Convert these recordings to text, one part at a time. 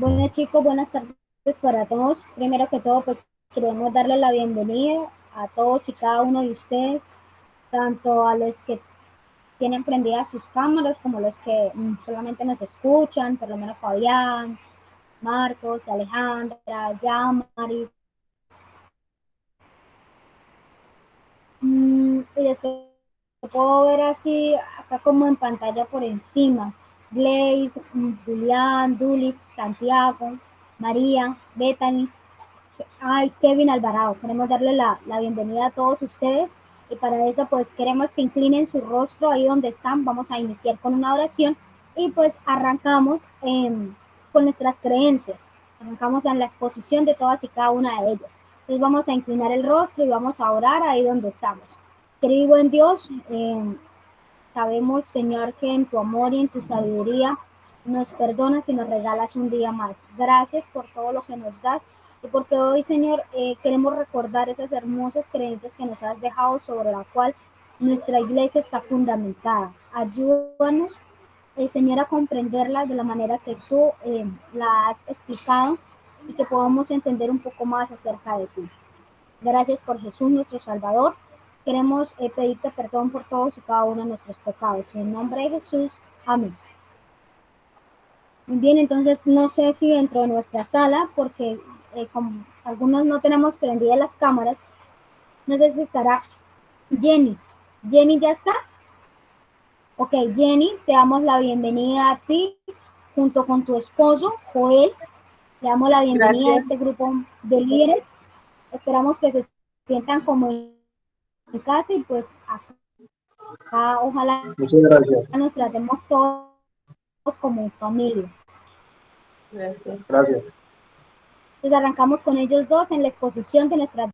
Bueno chicos, buenas tardes para todos. Primero que todo, pues queremos darle la bienvenida a todos y cada uno de ustedes, tanto a los que tienen prendidas sus cámaras como los que solamente nos escuchan, por lo menos Fabián, Marcos, Alejandra, Yamaris. Y después puedo ver así, acá como en pantalla por encima, Blaze, Julián, Dulis, Santiago, María, Bethany. Ay, Kevin Alvarado, queremos darle la bienvenida a todos ustedes y para eso pues queremos que inclinen su rostro ahí donde están. Vamos a iniciar con una oración y pues arrancamos con nuestras creencias. Arrancamos en la exposición de todas y cada una de ellas. Entonces vamos a inclinar el rostro y vamos a orar ahí donde estamos. Querido y buen Dios, sabemos, Señor, que en tu amor y en tu sabiduría nos perdonas y nos regalas un día más. Gracias por todo lo que nos das y porque hoy, Señor, queremos recordar esas hermosas creencias que nos has dejado sobre la cual nuestra iglesia está fundamentada. Ayúdanos, Señor, a comprenderla de la manera que tú la has explicado y que podamos entender un poco más acerca de ti. Gracias por Jesús, nuestro Salvador. Queremos pedirte perdón por todos y cada uno de nuestros pecados. En nombre de Jesús, amén. Muy bien, entonces no sé si dentro de nuestra sala, porque como algunos no tenemos prendidas las cámaras, no sé si estará Jenny. Jenny ya está. Ok, Jenny, te damos la bienvenida a ti junto con tu esposo, Joel. Le damos la bienvenida a Gracias, este grupo de líderes. Esperamos que se sientan como en casa y pues ojalá Muchas gracias. nos tratemos todos como familia. gracias. Gracias. Entonces arrancamos con ellos dos en la exposición de nuestra...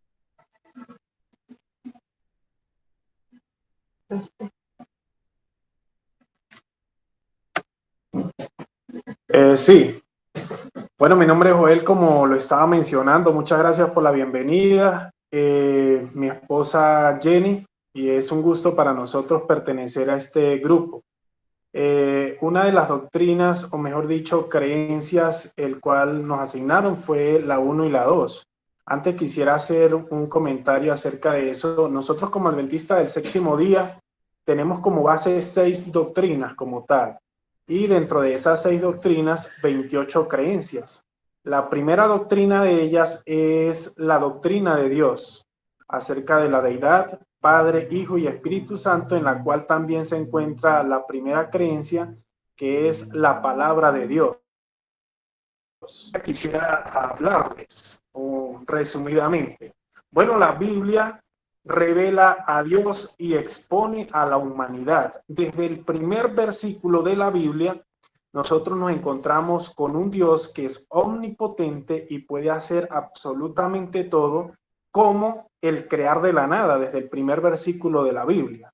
Sí, bueno, mi nombre es Joel, como lo estaba mencionando. Muchas gracias por la bienvenida. Mi esposa Jenny, y es un gusto para nosotros pertenecer a este grupo. Una de las doctrinas, o mejor dicho, creencias, el cual nos asignaron fue la uno y la 2. Antes quisiera hacer un comentario acerca de eso. Nosotros como adventistas del séptimo día tenemos como base 6 doctrinas como tal. Y dentro de esas 6 doctrinas, 28 creencias. La primera doctrina de ellas es la doctrina de Dios, acerca de la deidad, Padre, Hijo y Espíritu Santo, en la cual también se encuentra la primera creencia, que es la palabra de Dios. Quisiera hablarles resumidamente. Bueno, la Biblia revela a Dios y expone a la humanidad. Desde el primer versículo de la Biblia, nosotros nos encontramos con un Dios que es omnipotente y puede hacer absolutamente todo, como el crear de la nada, desde el primer versículo de la Biblia.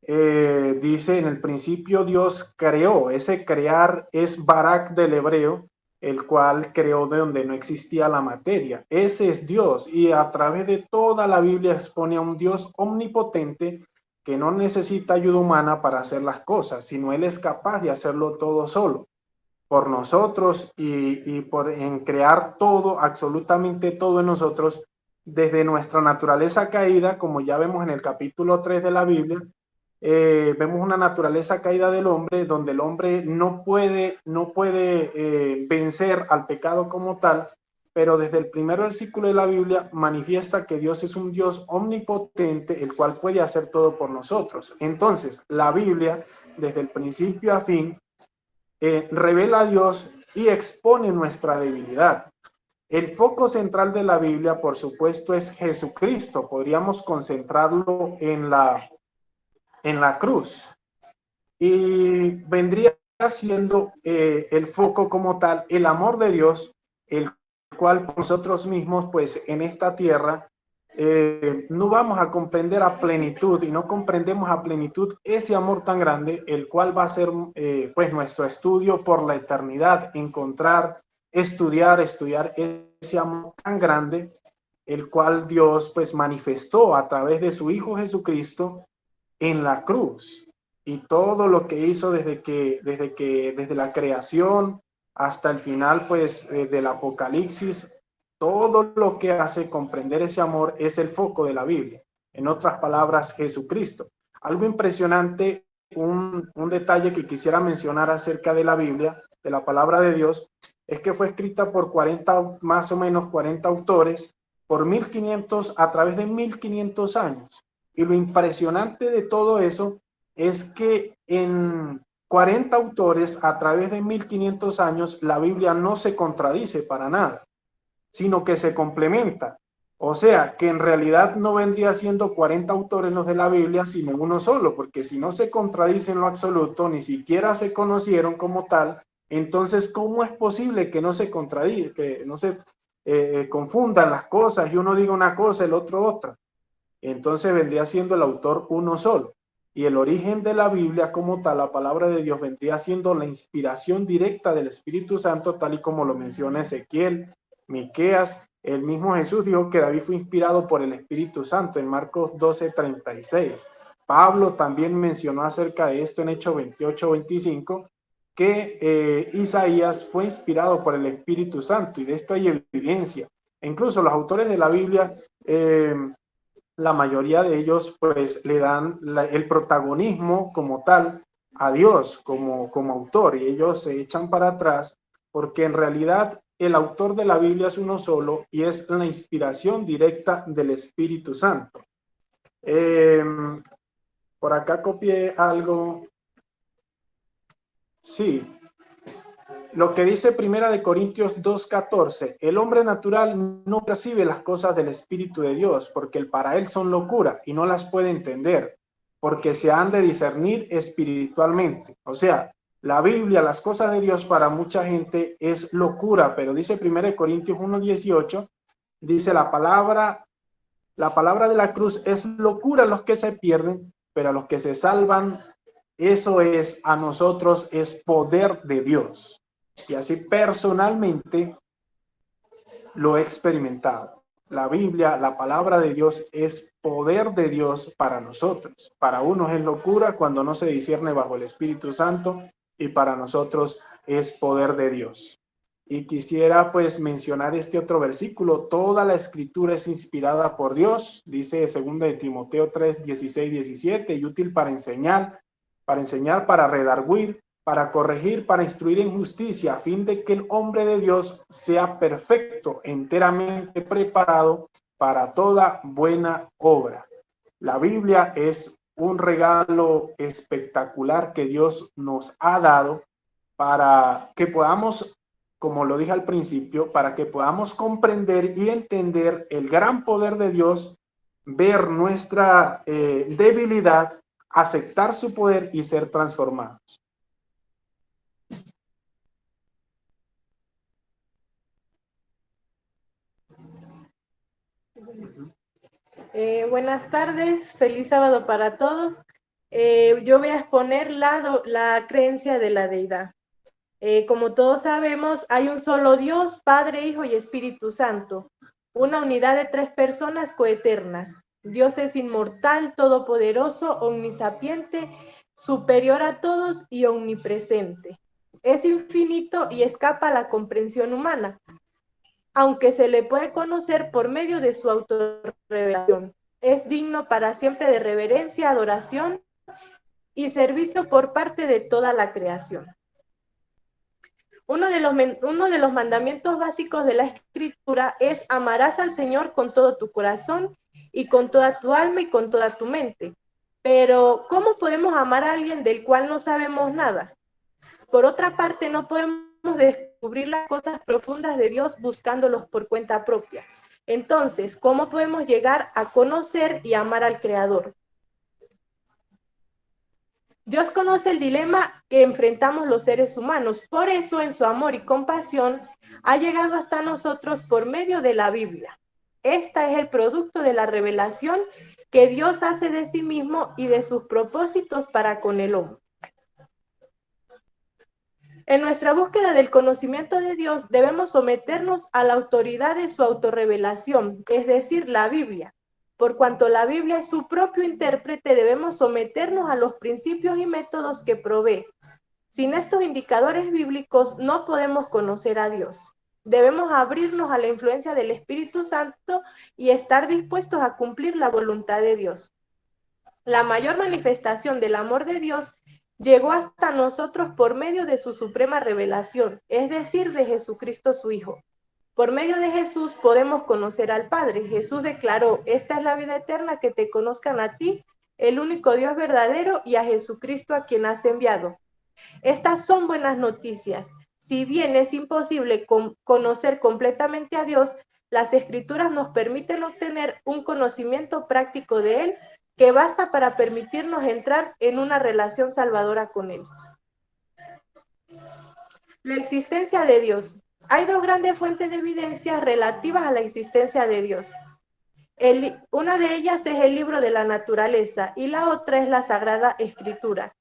Dice, en el principio Dios creó. Ese crear es barak del hebreo, el cual creó de donde no existía la materia. Ese es Dios, y a través de toda la Biblia expone a un Dios omnipotente que no necesita ayuda humana para hacer las cosas, sino Él es capaz de hacerlo todo solo por nosotros y por en crear todo, absolutamente todo en nosotros, desde nuestra naturaleza caída, como ya vemos en el capítulo 3 de la Biblia. Vemos una naturaleza caída del hombre, donde el hombre no puede vencer al pecado como tal, pero desde el primer versículo de la Biblia manifiesta que Dios es un Dios omnipotente, el cual puede hacer todo por nosotros. Entonces, la Biblia, desde el principio a fin, revela a Dios y expone nuestra debilidad. El foco central de la Biblia, por supuesto, es Jesucristo. Podríamos concentrarlo en la cruz. Y vendría siendo el foco como tal, el amor de Dios, el cual nosotros mismos, pues en esta tierra, no vamos a comprender a plenitud y no comprendemos a plenitud ese amor tan grande, el cual va a ser pues nuestro estudio por la eternidad, encontrar, estudiar ese amor tan grande, el cual Dios pues manifestó a través de su Hijo Jesucristo en la cruz, y todo lo que hizo desde la creación, hasta el final, pues, del Apocalipsis. Todo lo que hace comprender ese amor es el foco de la Biblia. En otras palabras, Jesucristo. Algo impresionante, un detalle que quisiera mencionar acerca de la Biblia, de la palabra de Dios, es que fue escrita por 40, más o menos 40 autores, por 1500, a través de 1500 años. Y lo impresionante de todo eso es que en 40 autores, a través de 1500 años, la Biblia no se contradice para nada, sino que se complementa. O sea, que en realidad no vendría siendo 40 autores los de la Biblia, sino uno solo, porque si no se contradice en lo absoluto, ni siquiera se conocieron como tal, entonces, ¿cómo es posible que no se contradiga, que no se confundan las cosas y uno diga una cosa, el otro otra? Entonces vendría siendo el autor uno solo. Y el origen de la Biblia como tal, la palabra de Dios, vendría siendo la inspiración directa del Espíritu Santo, tal y como lo menciona Ezequiel, Miqueas. El mismo Jesús dijo que David fue inspirado por el Espíritu Santo en Marcos 12:36. Pablo también mencionó acerca de esto en Hechos 28:25, que Isaías fue inspirado por el Espíritu Santo, y de esto hay evidencia. E incluso los autores de la Biblia, la mayoría de ellos pues le dan el protagonismo como tal a Dios como autor, y ellos se echan para atrás porque en realidad el autor de la Biblia es uno solo y es la inspiración directa del Espíritu Santo. Por acá copié algo. Sí, lo que dice Primera de Corintios 2:14, el hombre natural no percibe las cosas del Espíritu de Dios, porque para él son locura y no las puede entender, porque se han de discernir espiritualmente. O sea, la Biblia, las cosas de Dios para mucha gente es locura, pero dice Primera de Corintios 1:18, dice la palabra de la cruz es locura a los que se pierden, pero a los que se salvan, eso es, a nosotros es poder de Dios. Y así personalmente lo he experimentado. La Biblia, la palabra de Dios, es poder de Dios para nosotros. Para unos es locura cuando no se discierne bajo el Espíritu Santo, y para nosotros es poder de Dios. Y quisiera pues mencionar este otro versículo. Toda la escritura es inspirada por Dios, dice 2 de Timoteo 3:16-17, y útil para enseñar, para redarguir, para corregir, para instruir en justicia, a fin de que el hombre de Dios sea perfecto, enteramente preparado para toda buena obra. La Biblia es un regalo espectacular que Dios nos ha dado para que podamos, como lo dije al principio, para que podamos comprender y entender el gran poder de Dios, ver nuestra debilidad, aceptar su poder y ser transformados. Buenas tardes, feliz sábado para todos. Yo voy a exponer la creencia de la deidad. Como todos sabemos, hay un solo Dios, Padre, Hijo y Espíritu Santo, una unidad de 3 personas coeternas. Dios es inmortal, todopoderoso, omnisapiente, superior a todos y omnipresente. Es infinito y escapa a la comprensión humana, aunque se le puede conocer por medio de su autorrevelación. Es digno para siempre de reverencia, adoración y servicio por parte de toda la creación. Uno de los mandamientos básicos de la Escritura es: amarás al Señor con todo tu corazón y con toda tu alma y con toda tu mente. Pero, ¿cómo podemos amar a alguien del cual no sabemos nada? Por otra parte, no podemos descubrir las cosas profundas de Dios buscándolos por cuenta propia. Entonces, ¿cómo podemos llegar a conocer y amar al Creador? Dios conoce el dilema que enfrentamos los seres humanos, por eso en su amor y compasión ha llegado hasta nosotros por medio de la Biblia. Esta es el producto de la revelación que Dios hace de sí mismo y de sus propósitos para con el hombre. En nuestra búsqueda del conocimiento de Dios debemos someternos a la autoridad de su autorrevelación, es decir, la Biblia. Por cuanto la Biblia es su propio intérprete, debemos someternos a los principios y métodos que provee. Sin estos indicadores bíblicos no podemos conocer a Dios. Debemos abrirnos a la influencia del Espíritu Santo y estar dispuestos a cumplir la voluntad de Dios. La mayor manifestación del amor de Dios llegó hasta nosotros por medio de su suprema revelación, es decir, de Jesucristo su Hijo. Por medio de Jesús podemos conocer al Padre. Jesús declaró: esta es la vida eterna, que te conozcan a ti, el único Dios verdadero, y a Jesucristo a quien has enviado. Estas son buenas noticias. Si bien es imposible conocer completamente a Dios, las Escrituras nos permiten obtener un conocimiento práctico de Él que basta para permitirnos entrar en una relación salvadora con Él. La existencia de Dios. Hay dos grandes fuentes de evidencia relativas a la existencia de Dios. Una de ellas es el libro de la naturaleza y la otra es la Sagrada Escritura.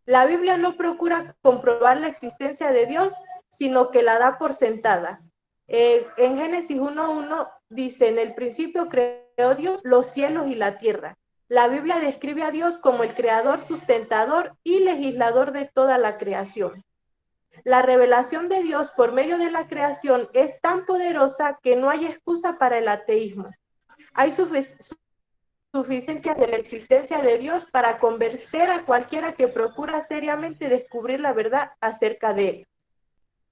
La Biblia no procura comprobar la existencia de Dios, sino que la da por sentada. En Génesis 1:1 dice: en el principio creó Dios los cielos y la tierra. La Biblia describe a Dios como el creador, sustentador y legislador de toda la creación. La revelación de Dios por medio de la creación es tan poderosa que no hay excusa para el ateísmo. Hay suficiencia de la existencia de Dios para convencer a cualquiera que procura seriamente descubrir la verdad acerca de Él.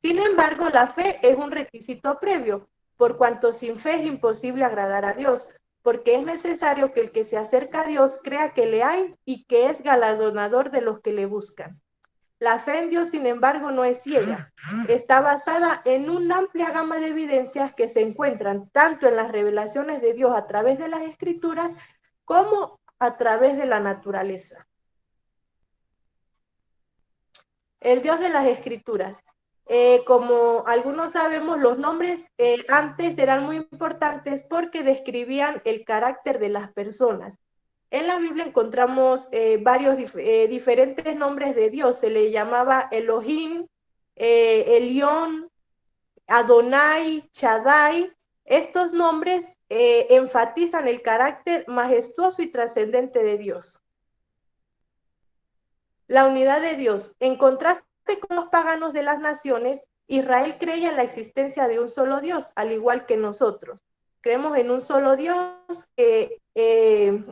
Sin embargo, la fe es un requisito previo, por cuanto sin fe es imposible agradar a Dios, porque es necesario que el que se acerca a Dios crea que le hay y que es galardonador de los que le buscan. La fe en Dios, sin embargo, no es ciega. Está basada en una amplia gama de evidencias que se encuentran tanto en las revelaciones de Dios a través de las Escrituras como a través de la naturaleza. El Dios de las Escrituras. Como algunos sabemos, los nombres antes eran muy importantes porque describían el carácter de las personas. En la Biblia encontramos varios diferentes nombres de Dios. Se le llamaba Elohim, Elión, Adonai, Shaddai. Estos nombres enfatizan el carácter majestuoso y trascendente de Dios. La unidad de Dios. En contraste con los paganos de las naciones, Israel creía en la existencia de un solo Dios, al igual que nosotros. Creemos en un solo Dios que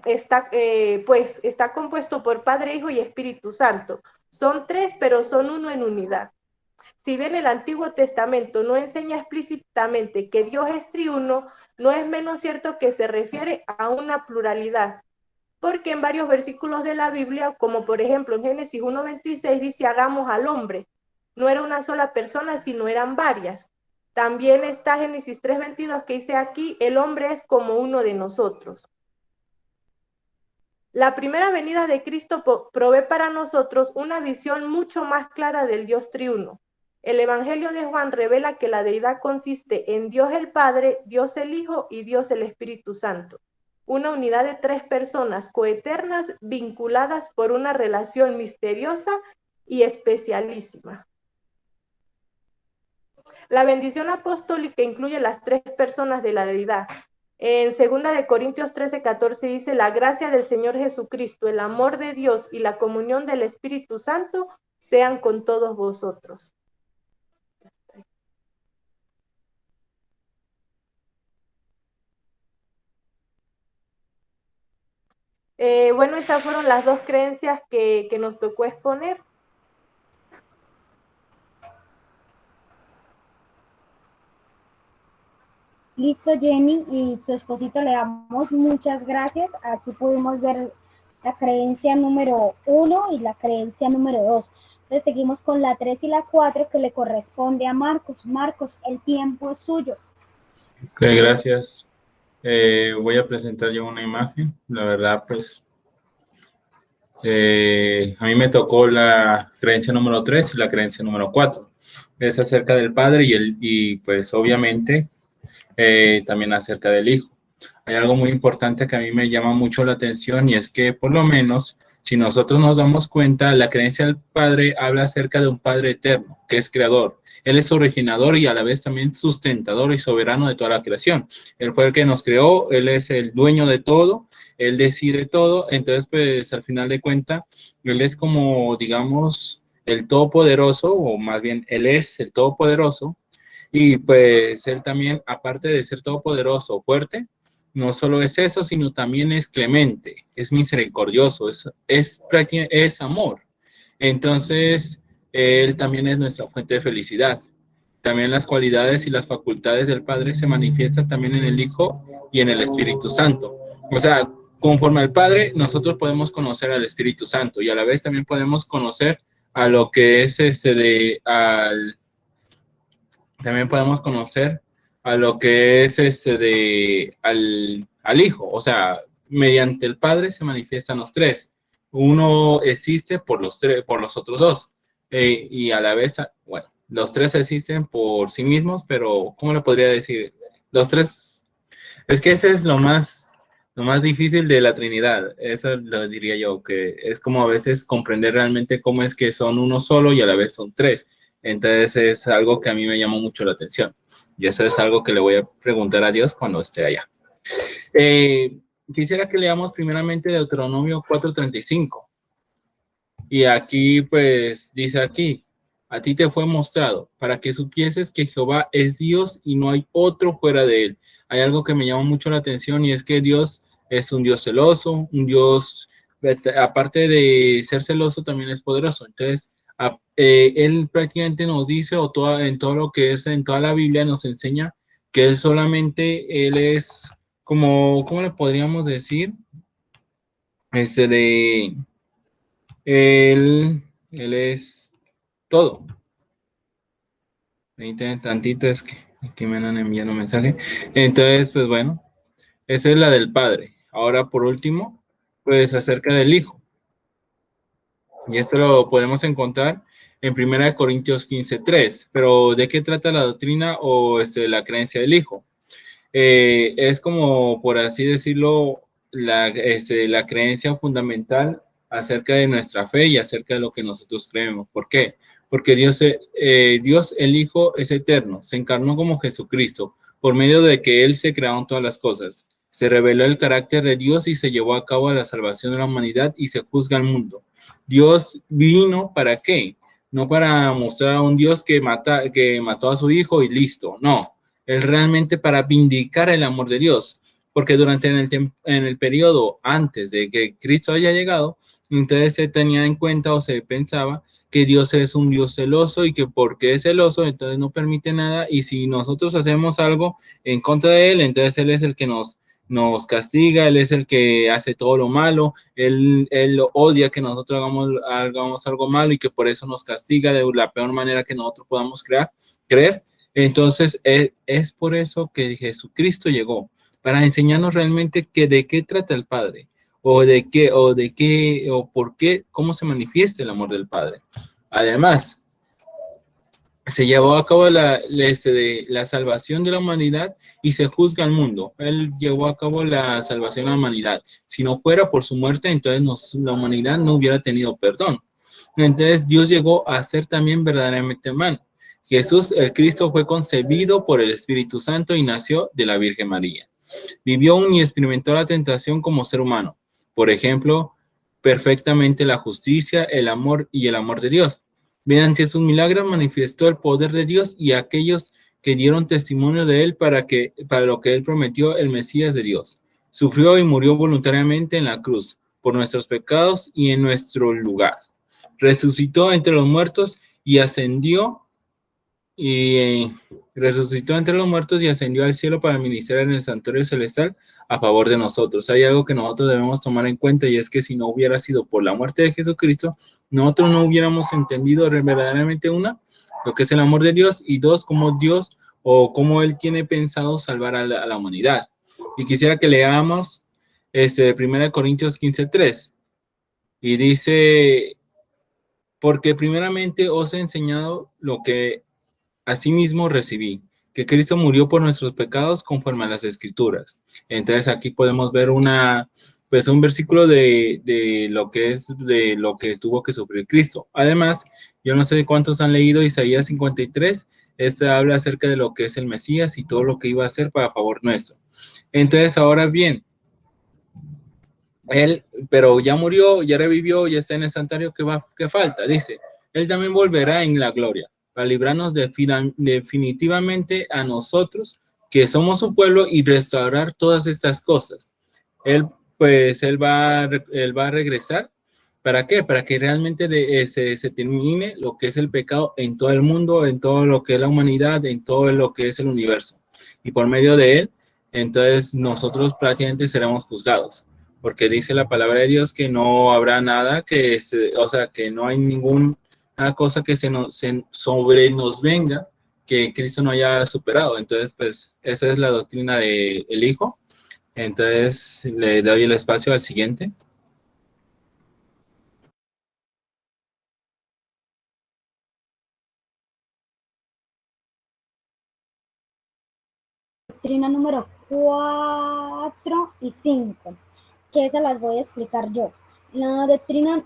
está compuesto por Padre, Hijo y Espíritu Santo. Son tres, pero son uno en unidad. Si bien el Antiguo Testamento no enseña explícitamente que Dios es triuno, no es menos cierto que se refiere a una pluralidad, porque en varios versículos de la Biblia, como por ejemplo en Génesis 1:26, dice: hagamos al hombre. No era una sola persona, sino eran varias. También está Génesis 3:22, que dice aquí: el hombre es como uno de nosotros. La primera venida de Cristo provee para nosotros una visión mucho más clara del Dios triuno. El Evangelio de Juan revela que la deidad consiste en Dios el Padre, Dios el Hijo y Dios el Espíritu Santo. Una unidad de tres personas coeternas vinculadas por una relación misteriosa y especialísima. La bendición apostólica incluye las tres personas de la deidad. En 2 Corintios 13:14 dice: la gracia del Señor Jesucristo, el amor de Dios y la comunión del Espíritu Santo sean con todos vosotros. Bueno, esas fueron las dos creencias que nos tocó exponer. Listo, Jenny y su esposito, le damos muchas gracias. Aquí pudimos ver la creencia número 1 y la creencia número 2. Entonces seguimos con la 3 y la 4 que le corresponde a Marcos. Marcos, el tiempo es suyo. Ok, gracias. Voy a presentar yo una imagen. La verdad, pues, a mí me tocó la creencia número 3 y la creencia número 4. Es acerca del Padre y pues, obviamente, también acerca del Hijo. Hay algo muy importante que a mí me llama mucho la atención y es que, por lo menos, si nosotros nos damos cuenta, la creencia del Padre habla acerca de un Padre eterno, que es creador. Él es originador y a la vez también sustentador y soberano de toda la creación. Él fue el que nos creó, Él es el dueño de todo, Él decide todo. Entonces, pues, al final de cuentas, Él es como, digamos, el Todopoderoso, o más bien Él es el Todopoderoso, y pues Él también, aparte de ser todopoderoso, fuerte, no solo es eso, sino también es clemente, es misericordioso, es amor. Entonces, Él también es nuestra fuente de felicidad. También las cualidades y las facultades del Padre se manifiestan también en el Hijo y en el Espíritu Santo. O sea, conforme al Padre, nosotros podemos conocer al Espíritu Santo y a la vez también podemos conocer a lo que es también podemos conocer a lo que es al Hijo. O sea, mediante el Padre se manifiestan los tres. Uno existe por los tres, por los otros dos. Y a la vez, bueno, los tres existen por sí mismos, pero ¿cómo le podría decir? Los tres, es que ese es lo más difícil de la Trinidad. Eso lo diría yo, que es como a veces comprender realmente cómo es que son uno solo y a la vez son tres. Entonces es algo que a mí me llamó mucho la atención. Y eso es algo que le voy a preguntar a Dios cuando esté allá. Quisiera que leamos primeramente Deuteronomio 4:35. Y aquí, pues, dice aquí, a ti te fue mostrado para que supieses que Jehová es Dios y no hay otro fuera de él. Hay algo que me llama mucho la atención y es que Dios es un Dios celoso, un Dios, aparte de ser celoso, también es poderoso. Entonces, él prácticamente nos dice, en todo lo que es, en toda la Biblia nos enseña que él solamente, él es como, ¿cómo le podríamos decir? Él es todo. Permíteme tantito, es que aquí me han enviado un mensaje. Entonces, pues bueno, esa es la del Padre. Ahora, por último, pues acerca del Hijo. Y esto lo podemos encontrar en 1 Corintios 15:3. Pero, ¿de qué trata la doctrina o la creencia del Hijo? Es como, por así decirlo, la creencia fundamental acerca de nuestra fe y acerca de lo que nosotros creemos. ¿Por qué? Porque Dios el Hijo es eterno, se encarnó como Jesucristo, por medio de que Él se crearon todas las cosas. Se reveló el carácter de Dios y se llevó a cabo la salvación de la humanidad y se juzga al mundo. Dios vino ¿para qué? No para mostrar a un Dios que mató a su Hijo y listo, no. Es realmente para vindicar el amor de Dios, porque durante en el periodo antes de que Cristo haya llegado, entonces se tenía en cuenta o se pensaba que Dios es un Dios celoso y que porque es celoso, entonces no permite nada y si nosotros hacemos algo en contra de Él, entonces Él es el que nos castiga, Él es el que hace todo lo malo, Él odia que nosotros hagamos algo malo y que por eso nos castiga de la peor manera que nosotros podamos creer. Entonces, es por eso que Jesucristo llegó, para enseñarnos realmente de qué trata el Padre, o por qué, cómo se manifiesta el amor del Padre. Además, se llevó a cabo la salvación de la humanidad y se juzga al mundo. Él llevó a cabo la salvación de la humanidad. Si no fuera por su muerte, entonces la humanidad no hubiera tenido perdón. Entonces, Dios llegó a ser también verdaderamente humano. Jesús, el Cristo, fue concebido por el Espíritu Santo y nació de la Virgen María. Vivió y experimentó la tentación como ser humano. Por ejemplo, perfectamente la justicia, el amor y el amor de Dios. Mediante sus milagros manifestó el poder de Dios y aquellos que dieron testimonio de él para lo que él prometió, el Mesías de Dios. Sufrió y murió voluntariamente en la cruz por nuestros pecados y en nuestro lugar. Resucitó entre los muertos y ascendió entre los muertos y ascendió al cielo para ministrar en el santuario celestial a favor de nosotros. Hay algo que nosotros debemos tomar en cuenta y es que si no hubiera sido por la muerte de Jesucristo, nosotros no hubiéramos entendido verdaderamente lo que es el amor de Dios y dos, cómo Dios o cómo Él tiene pensado salvar a la humanidad. Y quisiera que leamos 1 Corintios 15:3 y dice, porque primeramente os he enseñado lo que asimismo recibí, que Cristo murió por nuestros pecados conforme a las Escrituras. Entonces aquí podemos ver un versículo de lo que tuvo que sufrir Cristo. Además, yo no sé de cuántos han leído Isaías 53, este habla acerca de lo que es el Mesías y todo lo que iba a hacer para favor nuestro. Entonces, ahora bien, Él, pero ya murió, ya revivió, ya está en el santuario, ¿qué falta? Dice, Él también volverá en la gloria para librarnos definitivamente a nosotros, que somos su pueblo, y restaurar todas estas cosas. Él, pues, él va a regresar. ¿Para qué? Para que realmente se termine lo que es el pecado en todo el mundo, en todo lo que es la humanidad, en todo lo que es el universo. Y por medio de él, entonces nosotros prácticamente seremos juzgados. Porque dice la palabra de Dios que no habrá nada o sea, que no hay ninguna cosa que sobre nos venga que Cristo no haya superado. Entonces, pues, esa es la doctrina del Hijo. Entonces, le doy el espacio al siguiente. Doctrina número 4 y 5, que esas las voy a explicar yo. La doctrina,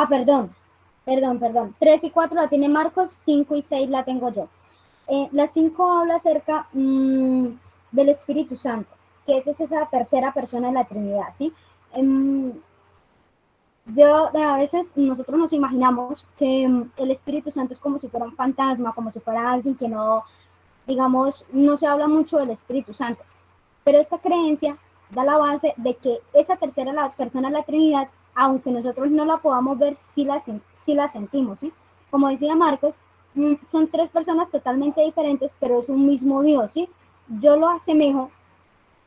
perdón, 3 y 4 la tiene Marcos, 5 y 6 la tengo yo. La 5 habla acerca del Espíritu Santo, que es esa tercera persona de la Trinidad, ¿sí? A veces nosotros nos imaginamos que el Espíritu Santo es como si fuera un fantasma, como si fuera alguien que no, digamos, no se habla mucho del Espíritu Santo, pero esa creencia da la base de que esa tercera persona de la Trinidad, aunque nosotros no la podamos ver, sí la sentimos, ¿sí? Como decía Marcos, son tres personas totalmente diferentes, pero es un mismo Dios, ¿sí? Yo lo asemejo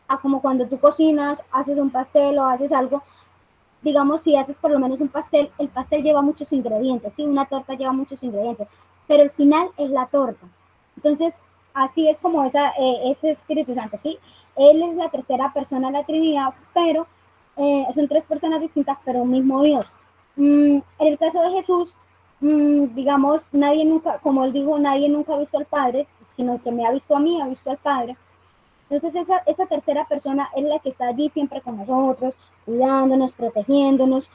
a como cuando tú cocinas, haces un pastel o haces algo, digamos, si haces por lo menos un pastel, el pastel lleva muchos ingredientes, ¿sí? Una torta lleva muchos ingredientes, pero el final es la torta. Entonces, así es como ese Espíritu Santo, ¿sí? Él es la tercera persona de la Trinidad, pero son tres personas distintas, pero un mismo Dios. En el caso de Jesús, digamos, nadie nunca, como él dijo, nadie nunca ha visto al Padre, sino que me ha visto a mí, ha visto al Padre. Entonces esa tercera persona es la que está allí siempre con nosotros, cuidándonos, protegiéndonos,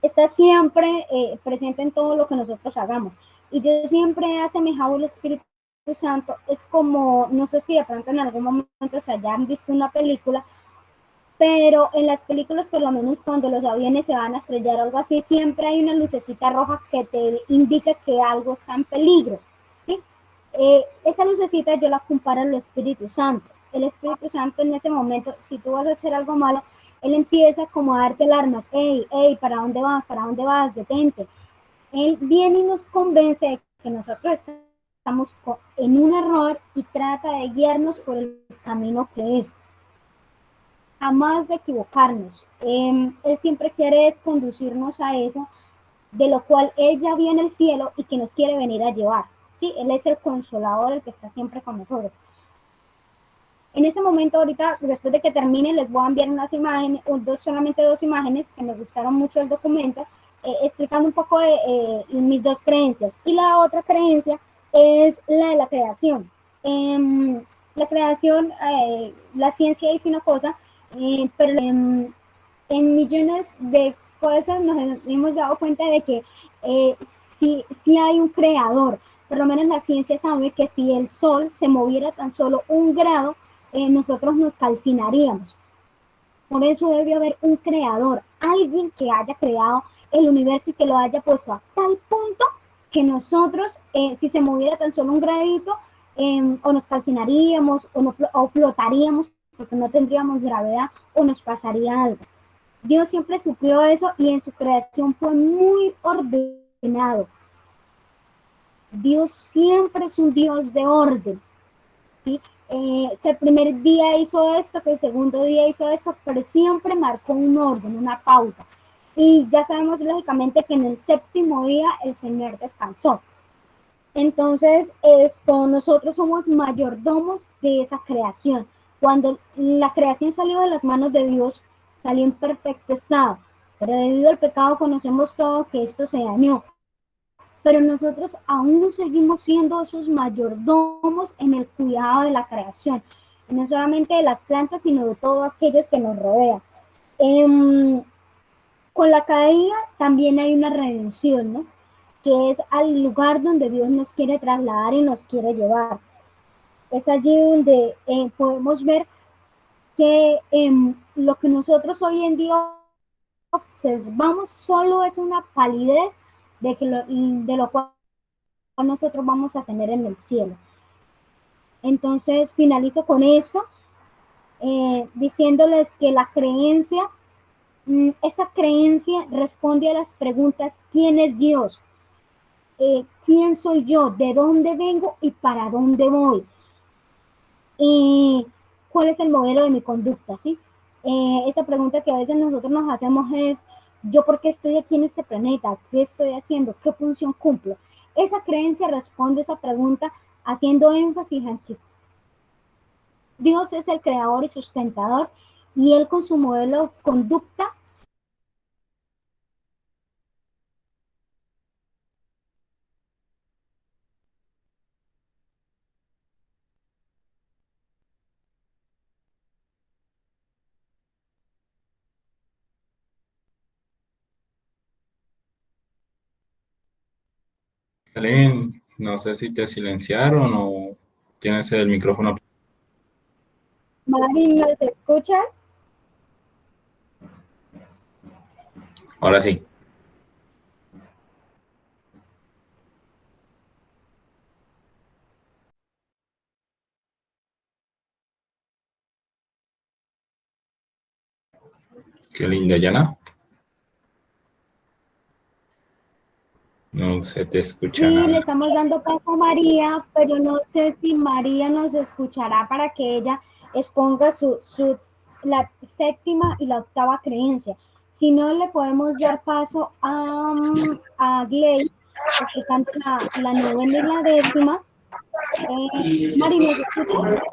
está siempre presente en todo lo que nosotros hagamos. Y yo siempre he asemejado el Espíritu Santo, es como, no sé si de pronto en algún momento se hayan visto una película, pero en las películas, por lo menos cuando los aviones se van a estrellar o algo así, siempre hay una lucecita roja que te indica que algo está en peligro, ¿sí? Esa lucecita yo la comparo al Espíritu Santo. El Espíritu Santo en ese momento, si tú vas a hacer algo malo, él empieza como a darte alarmas, hey, ¿para dónde vas? ¿Para dónde vas? Detente. Él viene y nos convence de que nosotros estamos en un error y trata de guiarnos por el camino que es. Jamás de equivocarnos. Él siempre quiere es conducirnos a eso, de lo cual Él ya vio en el cielo y que nos quiere venir a llevar. ¿Sí? Él es el consolador, el que está siempre con nosotros. En ese momento, ahorita, después de que termine, les voy a enviar unas imágenes, solamente dos imágenes que me gustaron mucho del documento, explicando un poco de mis dos creencias. Y la otra creencia es la de la creación. La creación, la ciencia dice una cosa, pero en millones de cosas nos hemos dado cuenta de que sí hay un creador. Por lo menos la ciencia sabe que si el sol se moviera tan solo 1 grado, nosotros nos calcinaríamos. Por eso debe haber un creador, alguien que haya creado el universo y que lo haya puesto a tal punto que nosotros, si se moviera tan solo 1 gradito, o nos calcinaríamos o flotaríamos porque no tendríamos gravedad o nos pasaría algo. Dios siempre suplió eso y en su creación fue muy ordenado. Dios siempre es un Dios de orden, ¿sí? Que el primer día hizo esto, que el segundo día hizo esto, pero siempre marcó un orden, una pauta. Y ya sabemos lógicamente que en el séptimo día el Señor descansó. Entonces, nosotros somos mayordomos de esa creación. Cuando la creación salió de las manos de Dios, salió en perfecto estado. Pero debido al pecado conocemos todo que esto se dañó. Pero nosotros aún seguimos siendo esos mayordomos en el cuidado de la creación. Y no solamente de las plantas, sino de todo aquello que nos rodea. Con la caída también hay una redención, ¿no? Que es al lugar donde Dios nos quiere trasladar y nos quiere llevar. Es allí donde podemos ver que lo que nosotros hoy en día observamos solo es una palidez de lo cual nosotros vamos a tener en el cielo. Entonces finalizo con eso, diciéndoles que la creencia, esta creencia responde a las preguntas: ¿quién es Dios? ¿Quién soy yo? ¿De dónde vengo y para dónde voy? ¿Cuál es el modelo de mi conducta? ¿Sí? Esa pregunta que a veces nosotros nos hacemos es: ¿yo por qué estoy aquí en este planeta? ¿Qué estoy haciendo? ¿Qué función cumplo? Esa creencia responde a esa pregunta haciendo énfasis en que Dios es el creador y sustentador, y Él con su modelo de conducta Karen, no sé si te silenciaron o tienes el micrófono. Mari, ¿nos escuchas? Ahora sí. Qué linda, Yana. No se te escucha Sí, le nada. estamos dando paso a María, pero no sé si María nos escuchará para que ella exponga la séptima y la octava creencia. Si no, le podemos dar paso a Glaze explicando la novena y la décima. Mari, ¿nos escuchas?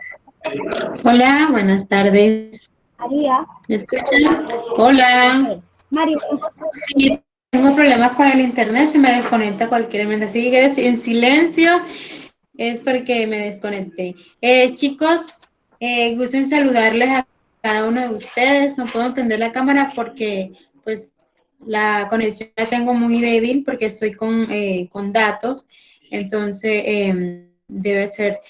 Hola, buenas tardes. María. ¿Me escuchan? Hola. Okay. Mari, Sí, tengo problemas con el internet, se me desconecta cualquier momento. Así que en silencio es porque me desconecté. Chicos, gusto en saludarles a cada uno de ustedes. No puedo prender la cámara porque pues la conexión la tengo muy débil porque estoy con datos. Entonces debe ser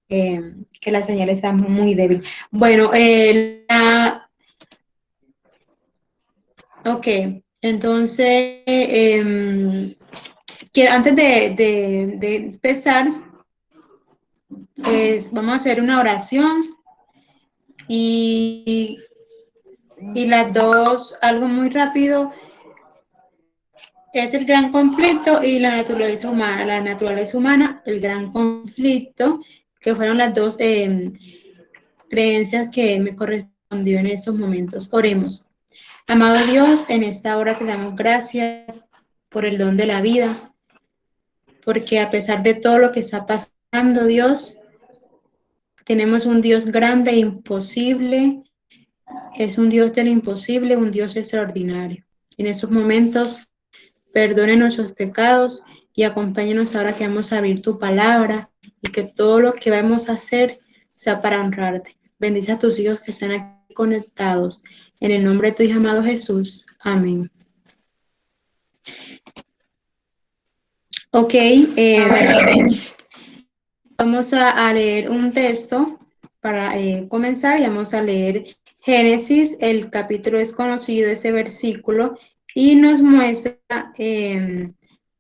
que la señal está muy débil. Bueno, ok, entonces, antes de empezar, pues vamos a hacer una oración y las dos, algo muy rápido, es el gran conflicto y la naturaleza humana, el gran conflicto, que fueron las dos creencias que me correspondió en estos momentos. Oremos. Amado Dios, en esta hora te damos gracias por el don de la vida, porque a pesar de todo lo que está pasando, Dios, tenemos un Dios grande e imposible, es un Dios de lo imposible, un Dios extraordinario. En esos momentos, perdone nuestros pecados y acompáñenos ahora que vamos a abrir tu palabra y que todo lo que vamos a hacer sea para honrarte. Bendice a tus hijos que están aquí conectados. En el nombre de tu Hijo amado Jesús. Amén. Ok, vamos a leer un texto para comenzar y vamos a leer Génesis, el capítulo desconocido, ese versículo, y nos muestra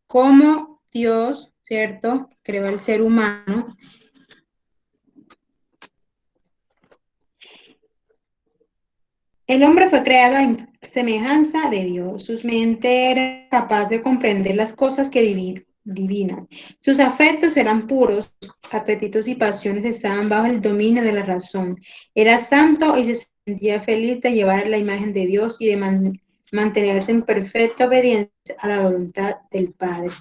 cómo Dios, ¿cierto?, creó el ser humano. El hombre fue creado en semejanza de Dios. Su mente era capaz de comprender las cosas divinas. Sus afectos eran puros, apetitos y pasiones estaban bajo el dominio de la razón. Era santo y se sentía feliz de llevar la imagen de Dios y de mantenerse en perfecta obediencia a la voluntad del Padre.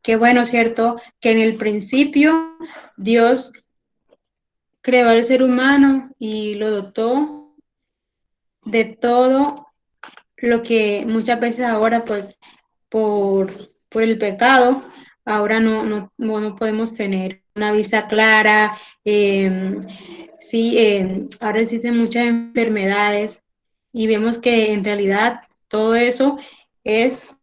Qué bueno, ¿cierto? Que en el principio Dios creó al ser humano y lo dotó de todo lo que muchas veces ahora, pues, por el pecado, ahora no podemos tener una vista clara. Sí, ahora existen muchas enfermedades y vemos que en realidad todo eso es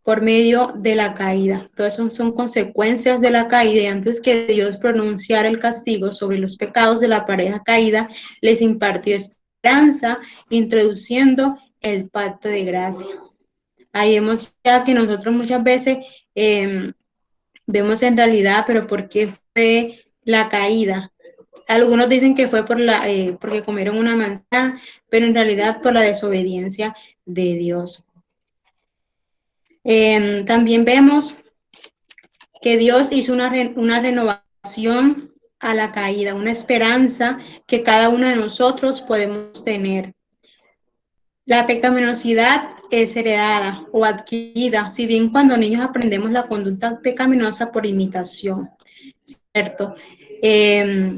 por medio de la caída. Todo eso son consecuencias de la caída, y antes que Dios pronunciara el castigo sobre los pecados de la pareja caída, les impartió esperanza, introduciendo el pacto de gracia. Ahí vemos ya que nosotros muchas veces vemos en realidad, pero ¿por qué fue la caída? Algunos dicen que fue porque comieron una manzana, pero en realidad por la desobediencia de Dios. También vemos que Dios hizo una renovación a la caída, una esperanza que cada uno de nosotros podemos tener. La pecaminosidad es heredada o adquirida, si bien cuando niños aprendemos la conducta pecaminosa por imitación, ¿cierto?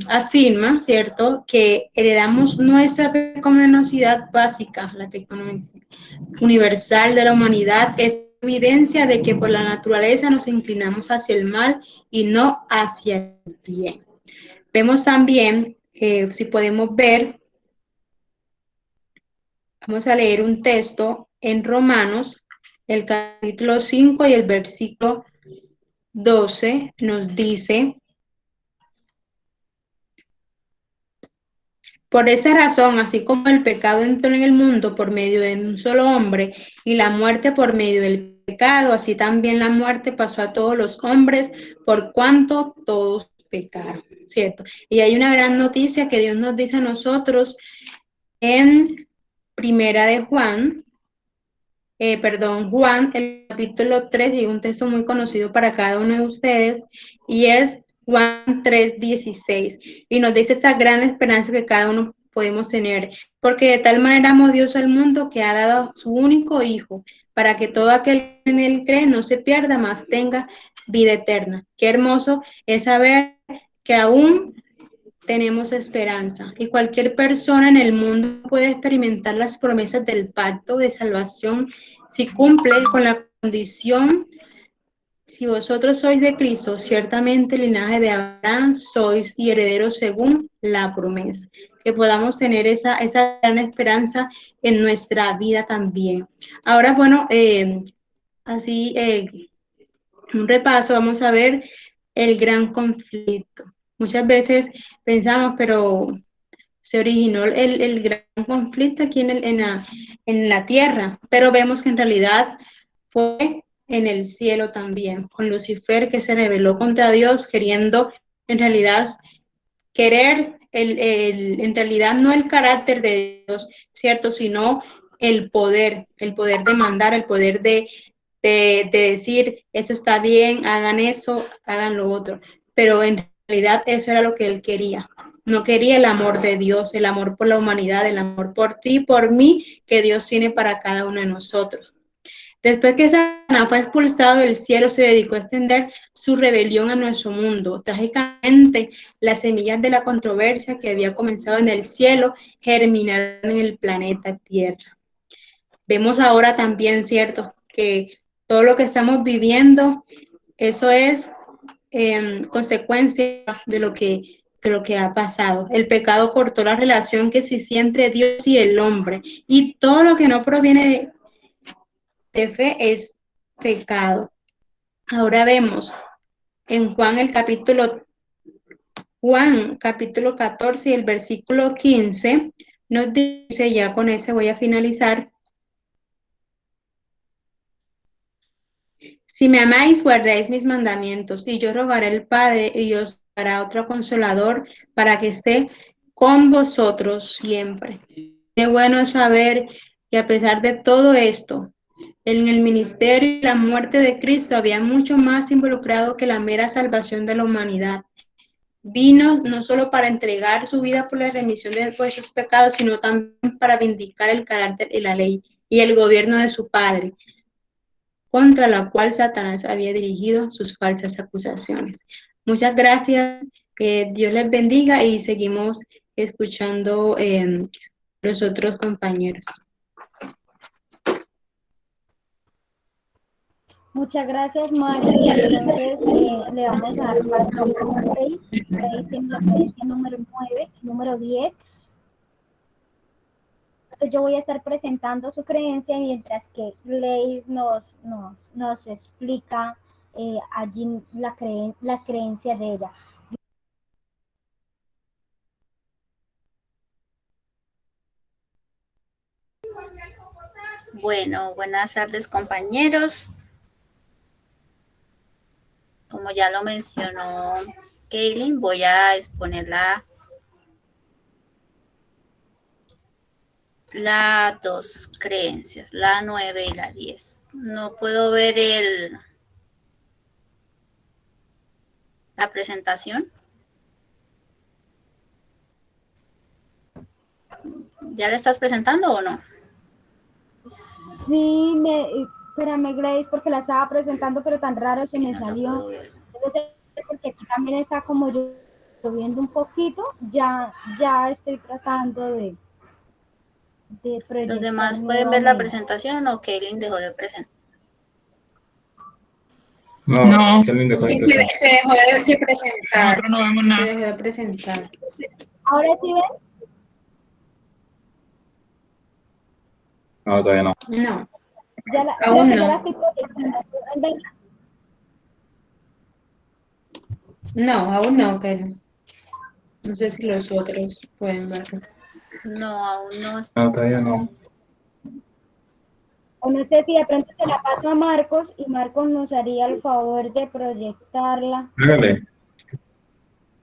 Afirma, ¿cierto?, que heredamos nuestra pecaminosidad básica, la pecaminosidad universal de la humanidad, es evidencia de que por la naturaleza nos inclinamos hacia el mal y no hacia el bien. Vemos también, si podemos ver, vamos a leer un texto en Romanos, el capítulo 5 y el versículo 12 nos dice: por esa razón, así como el pecado entró en el mundo por medio de un solo hombre y la muerte por medio del pecado, así también la muerte pasó a todos los hombres por cuanto todos pecaron, ¿cierto? Y hay una gran noticia que Dios nos dice a nosotros en Primera de Juan, Juan, el capítulo 3, y un texto muy conocido para cada uno de ustedes, y es Juan 3:16, y nos dice esta gran esperanza que cada uno podemos tener, porque de tal manera amó Dios al mundo que ha dado a su único Hijo, para que todo aquel que en él cree no se pierda, mas tenga vida eterna. Qué hermoso es saber que aún tenemos esperanza y cualquier persona en el mundo puede experimentar las promesas del pacto de salvación si cumple con la condición: si vosotros sois de Cristo, ciertamente el linaje de Abraham sois y herederos según la promesa. Que podamos tener esa gran esperanza en nuestra vida también. Ahora, bueno, así un repaso, vamos a ver el gran conflicto. Muchas veces pensamos, pero se originó el gran conflicto aquí en la tierra, pero vemos que en realidad fue en el cielo también, con Lucifer, que se rebeló contra Dios, queriendo en realidad en realidad no el carácter de Dios, ¿cierto? Sino el poder de mandar, el poder de decir, eso está bien, hagan eso, hagan lo otro. Pero en realidad eso era lo que él quería. No quería el amor de Dios, el amor por la humanidad, el amor por ti, por mí, que Dios tiene para cada uno de nosotros. Después que Satanás fue expulsado del cielo, se dedicó a extender su rebelión a nuestro mundo. Trágicamente, las semillas de la controversia que había comenzado en el cielo germinaron en el planeta Tierra. Vemos ahora también, ¿cierto?, que todo lo que estamos viviendo, eso es consecuencia de lo que ha pasado. El pecado cortó la relación que existía entre Dios y el hombre, y todo lo que no proviene de fe es pecado. Ahora vemos en Juan capítulo 14 y el versículo 15, nos dice, ya con ese voy a finalizar: si me amáis, guardáis mis mandamientos, y yo rogaré al Padre, y os dará otro consolador para que esté con vosotros siempre. Qué bueno saber que a pesar de todo esto, en el ministerio y la muerte de Cristo había mucho más involucrado que la mera salvación de la humanidad. Vino no solo para entregar su vida por la remisión de vuestros pecados, sino también para vindicar el carácter y la ley y el gobierno de su Padre, contra la cual Satanás había dirigido sus falsas acusaciones. Muchas gracias, que Dios les bendiga, y seguimos escuchando los otros compañeros. Muchas gracias, Mari. Entonces, le vamos a dar paso a Grace. Grace tiene la creencia número 9, número 10. Entonces, yo voy a estar presentando su creencia mientras que Grace nos explica allí las creencias de ella. Bueno, buenas tardes, compañeros. Como ya lo mencionó Kaylin, voy a exponer las dos creencias, la 9 y la 10. No puedo ver la presentación. ¿Ya la estás presentando o no? Sí, espérame, Grace, porque la estaba presentando, pero tan raro se me No la salió. puedo ver. Debe ser porque aquí también está como lloviendo un poquito. Ya estoy tratando de proyectar ¿Los demás pueden ver la nuevamente. presentación o Kaylin dejó de presentar? No, Kelvin dejó de Sí, presentar. se dejó de presentar. Nosotros no vemos nada. Se dejó de presentar. ¿Ahora sí ven? No, todavía no. No, creo aún que ya la no. estoy proyectando. No, aún no, que no sé si los otros pueden verlo. No, aún no. No, todavía no. O no sé si de pronto se la paso a Marcos y Marcos nos haría el favor de proyectarla.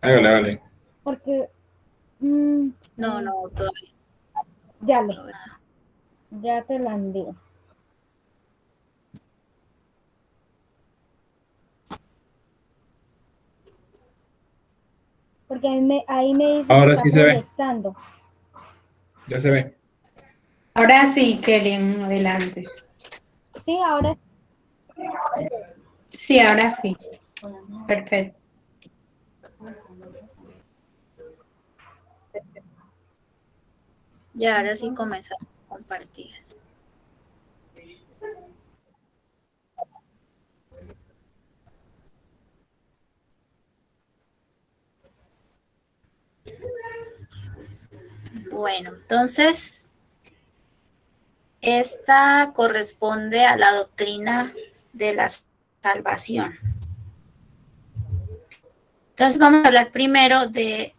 Hágale. Porque No, todavía. Ya te la envío. Porque ahí me dice Ahora que sí está se ve. proyectando. Ya se ve. Ahora sí, Kelly, adelante. Sí, ahora Sí, ahora sí. Perfecto. Ya, ahora sí comenzar a compartir. Bueno, entonces, esta corresponde a la doctrina de la salvación. Entonces vamos a hablar primero de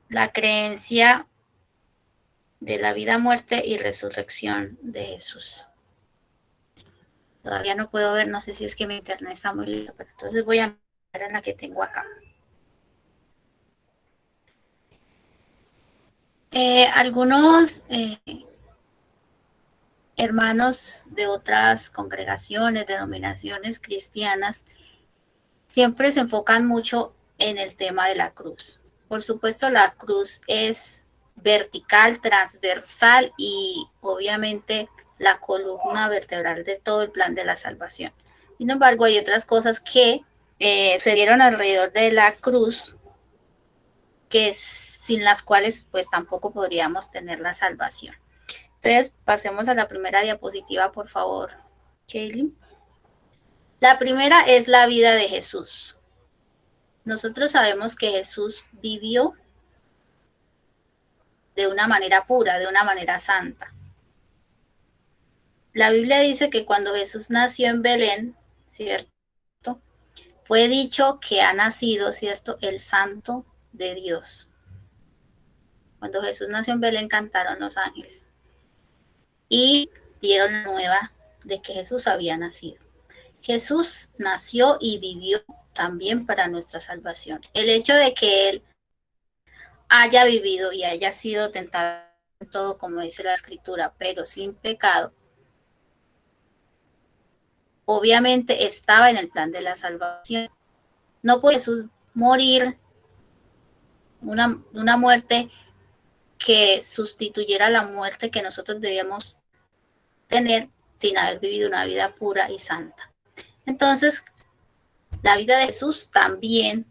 la creencia de la vida, muerte y resurrección de Jesús. Todavía no puedo ver, no sé si es que mi internet está muy lento, pero entonces voy a mirar en la que tengo acá. Algunos hermanos de otras congregaciones, denominaciones cristianas, siempre se enfocan mucho en el tema de la cruz. Por supuesto, la cruz es vertical, transversal y obviamente la columna vertebral de todo el plan de la salvación. Sin embargo, hay otras cosas que se dieron alrededor de la cruz que sin las cuales pues tampoco podríamos tener la salvación. Entonces, pasemos a la primera diapositiva, por favor, Kaylin. La primera es la vida de Jesús. Nosotros sabemos que Jesús vivió de una manera pura, de una manera santa. La Biblia dice que cuando Jesús nació en Belén, ¿cierto? Fue dicho que ha nacido, ¿cierto?, el Santo de Dios. Cuando Jesús nació en Belén cantaron los ángeles y dieron la nueva de que Jesús había nacido. Jesús nació y vivió también para nuestra salvación. El hecho de que Él haya vivido y haya sido tentado en todo, como dice la Escritura, pero sin pecado, obviamente estaba en el plan de la salvación. No puede Jesús morir una muerte que sustituyera la muerte que nosotros debíamos tener sin haber vivido una vida pura y santa. Entonces, la vida de Jesús también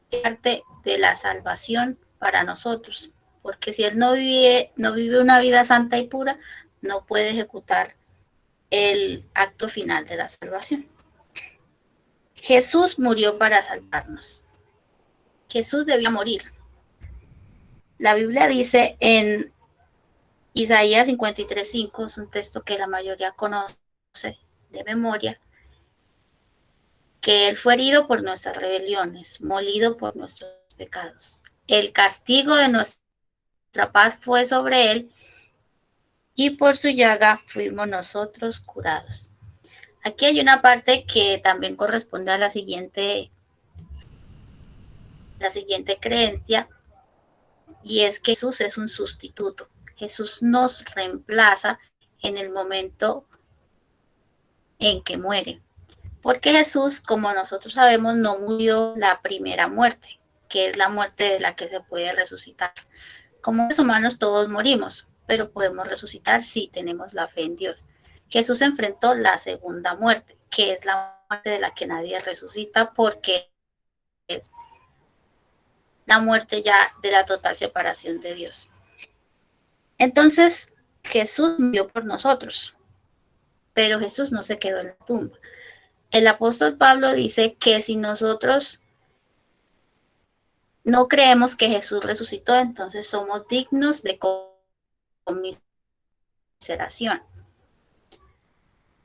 es parte de la salvación para nosotros, porque si Él no vive una vida santa y pura, no puede ejecutar el acto final de la salvación. Jesús murió para salvarnos. Jesús debía morir. La Biblia dice en Isaías 53:5, es un texto que la mayoría conoce de memoria, que Él fue herido por nuestras rebeliones, molido por nuestros pecados. El castigo de nuestra paz fue sobre Él y por su llaga fuimos nosotros curados. Aquí hay una parte que también corresponde a la siguiente creencia, y es que Jesús es un sustituto. Jesús nos reemplaza en el momento en que muere. Porque Jesús, como nosotros sabemos, no murió la primera muerte, que es la muerte de la que se puede resucitar. Como seres humanos todos morimos, pero podemos resucitar si tenemos la fe en Dios. Jesús enfrentó la segunda muerte, que es la muerte de la que nadie resucita, porque es la muerte ya de la total separación de Dios. Entonces, Jesús murió por nosotros, pero Jesús no se quedó en la tumba. El apóstol Pablo dice que si nosotros no creemos que Jesús resucitó, entonces somos dignos de conmiseración.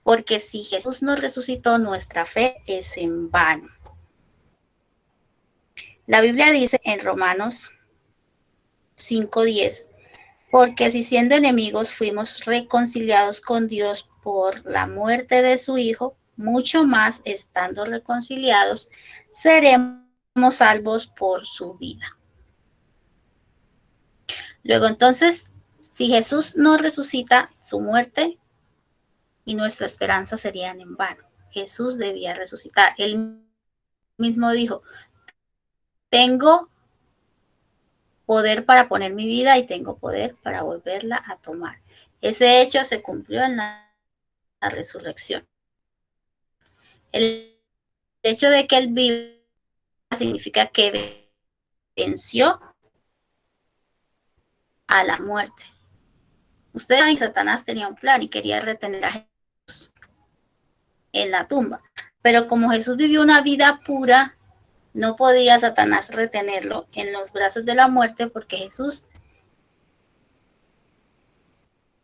Porque si Jesús no resucitó, nuestra fe es en vano. La Biblia dice en Romanos 5:10, porque si siendo enemigos fuimos reconciliados con Dios por la muerte de su Hijo, mucho más estando reconciliados, seremos salvos por su vida. Luego entonces, si Jesús no resucita, su muerte y nuestra esperanza serían en vano. Jesús debía resucitar. Él mismo dijo, tengo poder para poner mi vida y tengo poder para volverla a tomar. Ese hecho se cumplió en la resurrección. El hecho de que él viva significa que venció a la muerte. Ustedes saben que Satanás tenía un plan y quería retener a Jesús en la tumba. Pero como Jesús vivió una vida pura, no podía Satanás retenerlo en los brazos de la muerte porque Jesús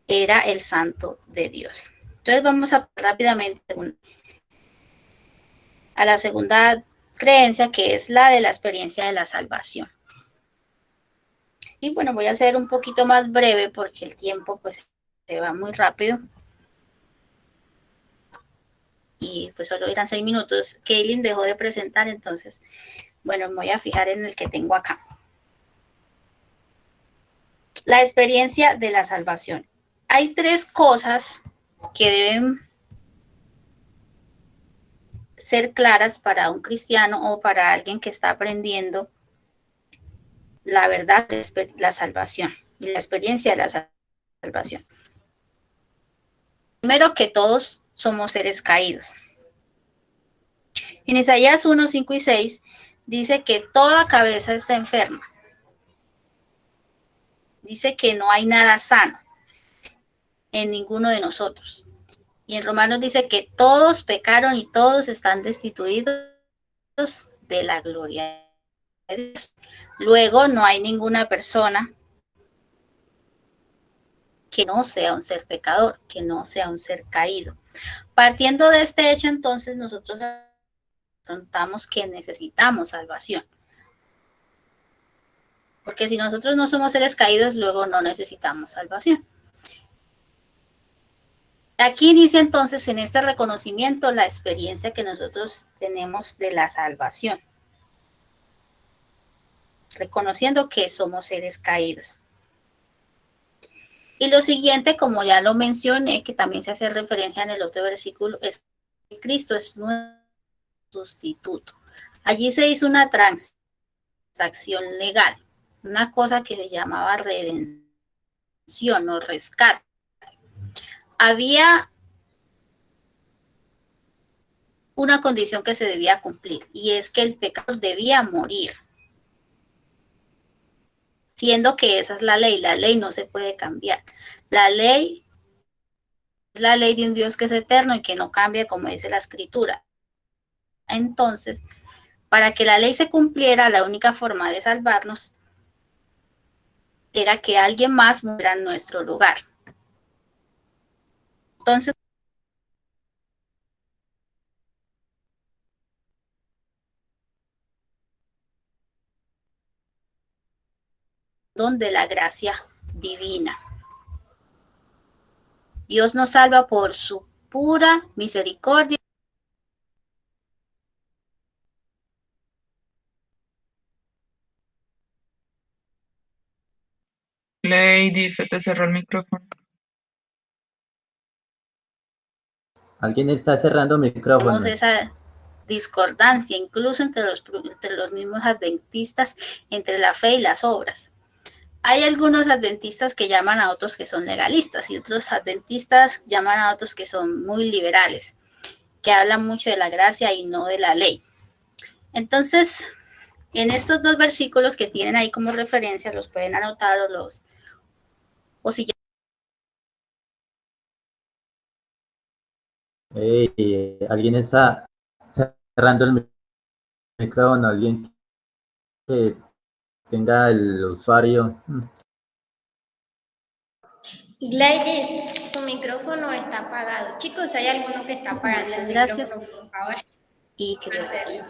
era el santo de Dios. Entonces vamos a rápidamente a la segunda creencia, que es la de la experiencia de la salvación. Y bueno, voy a ser un poquito más breve porque el tiempo pues se va muy rápido. Y pues solo eran 6 minutos. Kaylin dejó de presentar, entonces, bueno, me voy a fijar en el que tengo acá. La experiencia de la salvación. Hay 3 cosas que deben ser claras para un cristiano o para alguien que está aprendiendo la verdad de la salvación y la experiencia de la salvación. Primero, que todos somos seres caídos. En Isaías 1, 5 y 6 dice que toda cabeza está enferma. Dice que no hay nada sano en ninguno de nosotros. Y en Romanos dice que todos pecaron y todos están destituidos de la gloria de Dios. Luego no hay ninguna persona que no sea un ser pecador, que no sea un ser caído. Partiendo de este hecho, entonces nosotros afrontamos que necesitamos salvación. Porque si nosotros no somos seres caídos, luego no necesitamos salvación. Aquí inicia entonces en este reconocimiento la experiencia que nosotros tenemos de la salvación. Reconociendo que somos seres caídos. Y lo siguiente, como ya lo mencioné, que también se hace referencia en el otro versículo, es que Cristo es nuestro sustituto. Allí se hizo una transacción legal, una cosa que se llamaba redención o rescate. Había una condición que se debía cumplir, y es que el pecador debía morir. Siendo que esa es la ley no se puede cambiar. La ley es la ley de un Dios que es eterno y que no cambia, como dice la Escritura. Entonces, para que la ley se cumpliera, la única forma de salvarnos era que alguien más muriera en nuestro lugar. Entonces, don de la gracia divina. Dios nos salva por su pura misericordia. Lady, se te cerró el micrófono. Alguien está cerrando micrófono. Tenemos esa discordancia, incluso entre los mismos adventistas, entre la fe y las obras. Hay algunos adventistas que llaman a otros que son legalistas y otros adventistas llaman a otros que son muy liberales, que hablan mucho de la gracia y no de la ley. Entonces, en estos dos versículos que tienen ahí como referencia, los pueden anotar o si ya. Alguien está cerrando el micrófono, alguien que tenga el usuario. Gladys, tu micrófono está apagado. Chicos, ¿hay alguno que está apagando el Gracias. micrófono, por favor? Y que hacerlo.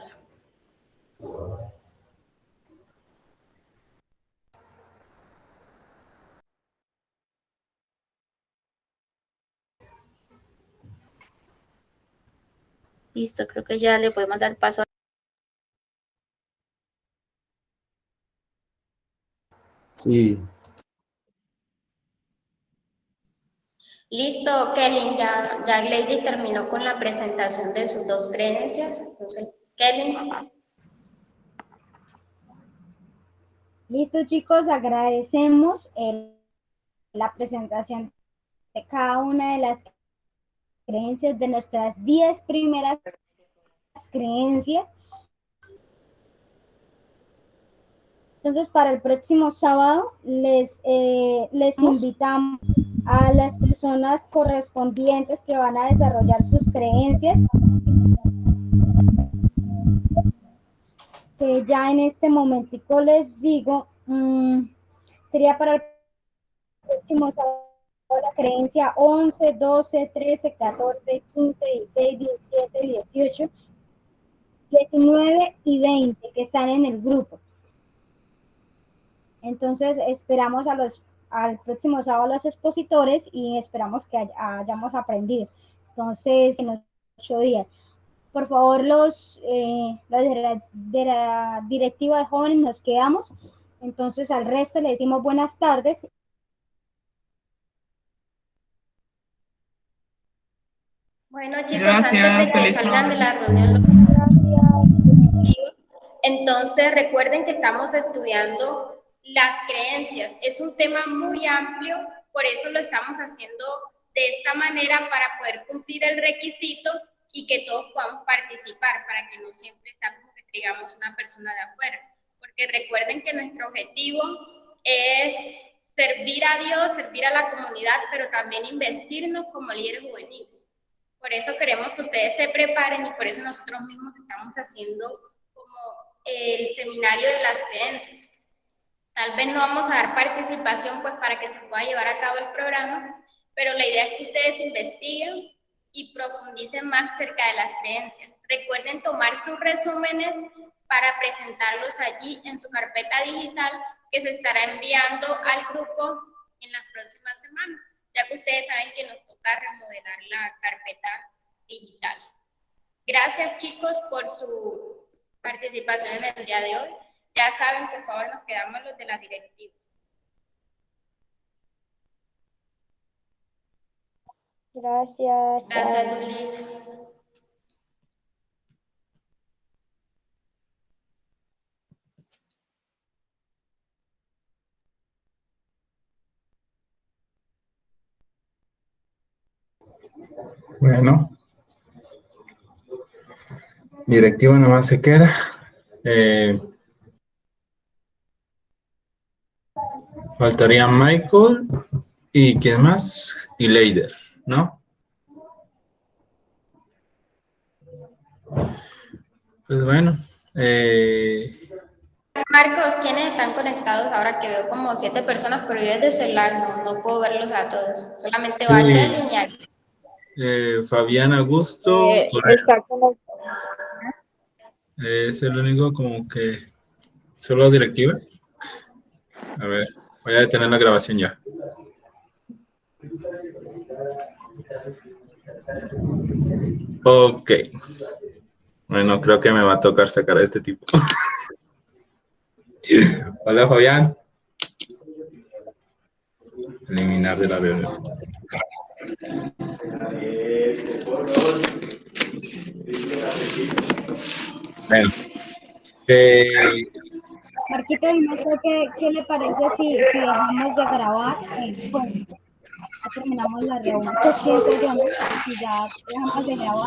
Listo, creo que ya le podemos dar paso. Sí. Listo, Kelly, ya Gladys terminó con la presentación de sus dos creencias. Entonces, Kelly. Listo, chicos, agradecemos la presentación de cada una de las creencias, de nuestras 10 primeras creencias. Entonces, para el próximo sábado les invitamos a las personas correspondientes que van a desarrollar sus creencias, que ya en este momentico les digo, sería para el próximo sábado la creencia 11, 12, 13, 14, 15, 16, 17, 18, 19 y 20 que están en el grupo. Entonces esperamos al próximo sábado los expositores y esperamos que hayamos aprendido. Entonces, en 8 días. Por favor, los de la directiva de jóvenes nos quedamos. Entonces, al resto le decimos buenas tardes. Bueno, chicos, Gracias, antes de que feliz salgan de noche. la reunión, entonces recuerden que estamos estudiando las creencias. Es un tema muy amplio, por eso lo estamos haciendo de esta manera para poder cumplir el requisito y que todos podamos participar, para que no siempre sea como que digamos una persona de afuera. Porque recuerden que nuestro objetivo es servir a Dios, servir a la comunidad, pero también investirnos como líderes juveniles. Por eso queremos que ustedes se preparen y por eso nosotros mismos estamos haciendo como el seminario de las creencias. Tal vez no vamos a dar participación pues para que se pueda llevar a cabo el programa, pero la idea es que ustedes investiguen y profundicen más acerca de las creencias. Recuerden tomar sus resúmenes para presentarlos allí en su carpeta digital que se estará enviando al grupo en las próximas semanas, ya que ustedes saben que nos toca remodelar la carpeta digital. Gracias, chicos, por su participación en el día de hoy. Ya saben, por favor, nos quedamos los de la directiva. Gracias. Gracias, Luis. Bueno, directiva nada más se queda. Faltaría Michael y ¿quién más? Y Leider, ¿no? Pues bueno. Marcos, ¿quiénes están conectados ahora? Que veo como 7 personas, pero yo desde celular no puedo verlos a todos. Solamente va a alinear. Fabián Augusto. Está conectado. Es el único como que solo directiva. A ver, voy a detener la grabación ya. Ok. Bueno, creo que me va a tocar sacar a este tipo. Hola, Fabián. Eliminar de la reunión. Bueno. Marquito, y no sé qué le parece si dejamos de grabar, pues ya terminamos la reunión. Pues pienso yo, ¿no? Si ya dejamos de grabar.